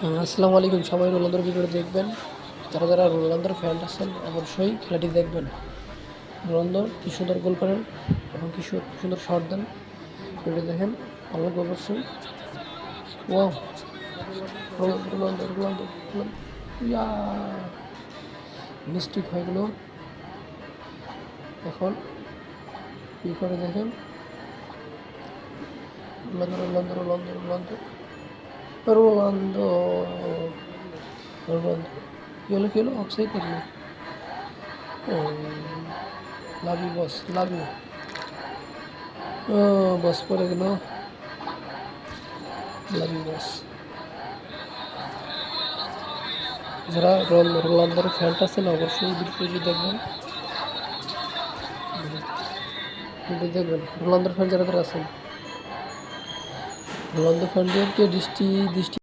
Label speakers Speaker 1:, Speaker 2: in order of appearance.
Speaker 1: আসসালামু আলাইকুম। সবাই রোনালদোর ভিডিও দেখবেন। যারা যারা রোনালদোর ফ্যান আছেন অবশ্যই খেলাটি দেখবেন। রোনালদো কি সুন্দর গোল করেন এবং কি সুন্দর শট দেন, ভিডিও দেখেন। ভালো লাগবে অবশ্যই। Wow, Ronaldo Ronaldo Ronaldo Ronaldo, yeah mistake হয়ে গেল। এখন কি করে দেখেন, Ronaldo Ronaldo Ronaldo Ronaldo Ronaldo Ronaldo কি হলো অফসাইড নাকি? ও, love you boss, love you. ও বস পড়ে গেল, লাভ ইউ বস। যারা রোনালদোর ফ্যান আছেন অবশ্যই ভিডিওটি দেখবেন, ভিডিও দেখবেন। রোনালদোর ফ্যান যারা যারা আছেন, রোনালদো ফ্যানদেরকে দৃষ্টি